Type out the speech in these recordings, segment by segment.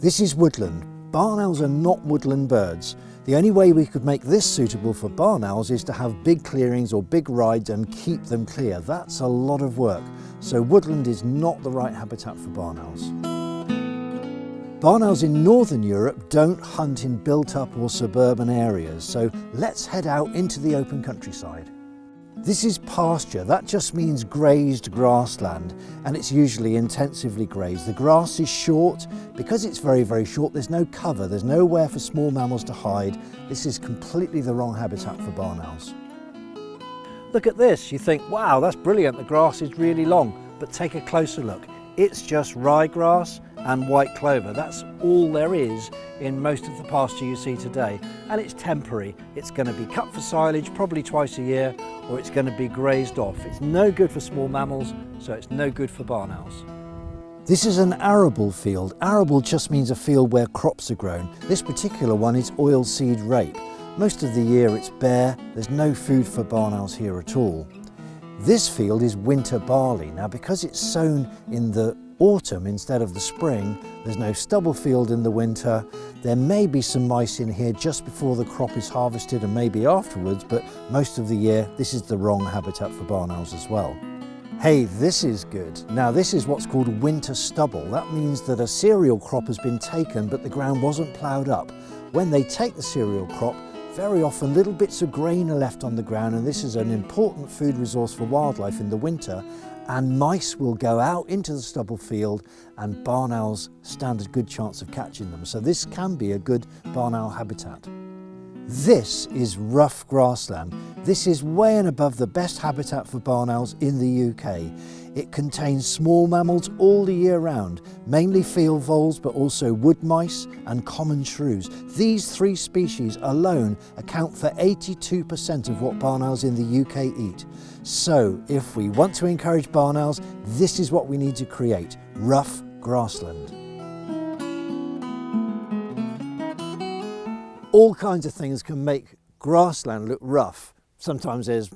This is woodland. Barn owls are not woodland birds. The only way we could make this suitable for barn owls is to have big clearings or big rides and keep them clear. That's a lot of work. So woodland is not the right habitat for barn owls. Barn owls in Northern Europe don't hunt in built-up or suburban areas, so let's head out into the open countryside. This is pasture. That just means grazed grassland, and it's usually intensively grazed. The grass is short. Because it's very, very short, there's no cover, there's nowhere for small mammals to hide. This is completely the wrong habitat for barn owls. Look at this. You think, wow, that's brilliant, the grass is really long, but take a closer look. It's just ryegrass and white clover. That's all there is in most of the pasture you see today, and it's temporary. It's going to be cut for silage probably twice a year, or it's going to be grazed off. It's no good for small mammals, so it's no good for barn owls. This is an arable field. Arable just means a field where crops are grown. This particular one is oilseed rape. Most of the year it's bare. There's no food for barn owls here at all. This field is winter barley. Now, because it's sown in the autumn instead of the spring, there's no stubble field in the winter. There may be some mice in here just before the crop is harvested and maybe afterwards, but most of the year this is the wrong habitat for barn owls as well. Hey, this is good. Now, this is what's called winter stubble. That means that a cereal crop has been taken but the ground wasn't ploughed up. When they take the cereal crop, very often little bits of grain are left on the ground, and this is an important food resource for wildlife in the winter, and mice will go out into the stubble field and barn owls stand a good chance of catching them. So this can be a good barn owl habitat. This is rough grassland. This is way and above the best habitat for barn owls in the UK. It contains small mammals all the year round, mainly field voles, but also wood mice and common shrews. These three species alone account for 82% of what barn owls in the UK eat. So if we want to encourage barn owls, this is what we need to create: rough grassland. All kinds of things can make grassland look rough. Sometimes there's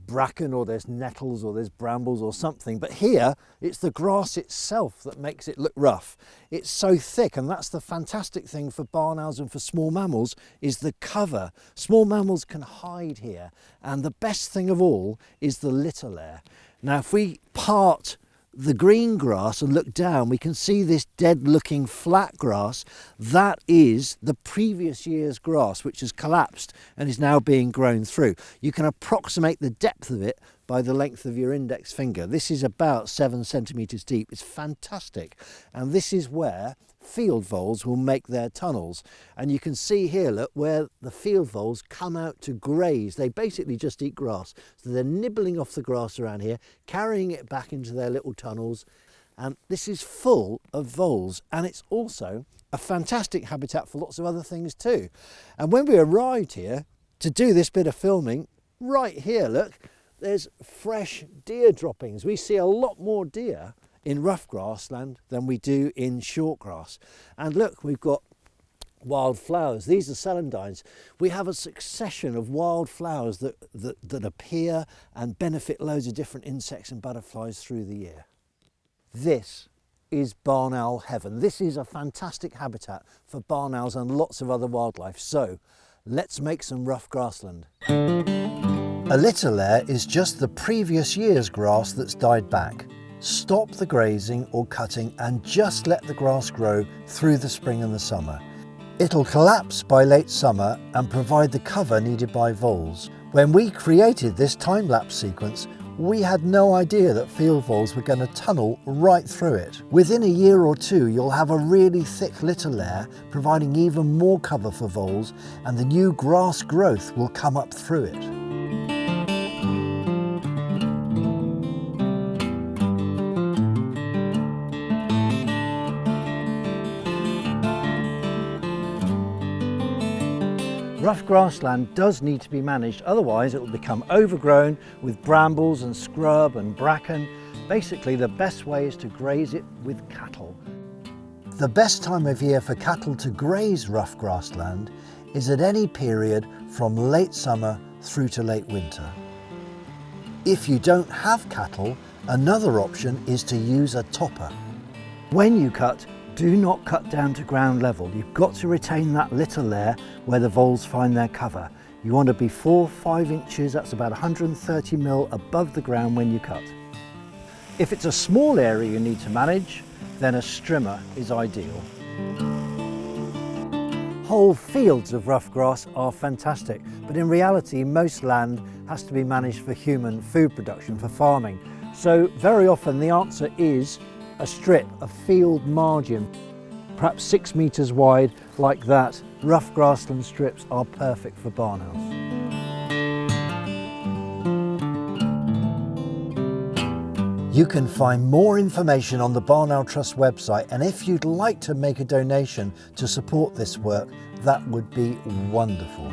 bracken, or there's nettles, or there's brambles or something, but here it's the grass itself that makes it look rough. It's so thick, and that's the fantastic thing for barn owls and for small mammals, is the cover. Small mammals can hide here, and the best thing of all is the litter layer. Now, if we part the green grass and look down, we can see this dead looking flat grass. That is the previous year's grass, which has collapsed and is now being grown through. You can approximate the depth of it by the length of your index finger. This is about 7 centimetres deep. It's fantastic. And this is where field voles will make their tunnels. And you can see here, look, where the field voles come out to graze. They basically just eat grass. So they're nibbling off the grass around here, carrying it back into their little tunnels. And this is full of voles. And it's also a fantastic habitat for lots of other things too. And when we arrived here to do this bit of filming, right here, look, there's fresh deer droppings. We see a lot more deer in rough grassland than we do in short grass. And look, we've got wild flowers. These are celandines. We have a succession of wild flowers that appear and benefit loads of different insects and butterflies through the year. This is barn owl heaven. This is a fantastic habitat for barn owls and lots of other wildlife. So let's make some rough grassland. A litter layer is just the previous year's grass that's died back. Stop the grazing or cutting and just let the grass grow through the spring and the summer. It'll collapse by late summer and provide the cover needed by voles. When we created this time-lapse sequence, we had no idea that field voles were going to tunnel right through it. Within a year or two, you'll have a really thick litter layer, providing even more cover for voles, and the new grass growth will come up through it. Rough grassland does need to be managed, otherwise it will become overgrown with brambles and scrub and bracken. Basically, the best way is to graze it with cattle. The best time of year for cattle to graze rough grassland is at any period from late summer through to late winter. If you don't have cattle, another option is to use a topper. When you cut, Do not cut down to ground level. You've got to retain that little layer where the voles find their cover. You want to be 4-5 inches, that's about 130 mil above the ground when you cut. If it's a small area you need to manage, then a strimmer is ideal. Whole fields of rough grass are fantastic, but in reality most land has to be managed for human food production, for farming. So very often the answer is a strip, a field margin, perhaps 6 meters wide like that. Rough grassland strips are perfect for barn house. You can find more information on the Barn Owl Trust website, and if you'd like to make a donation to support this work, that would be wonderful.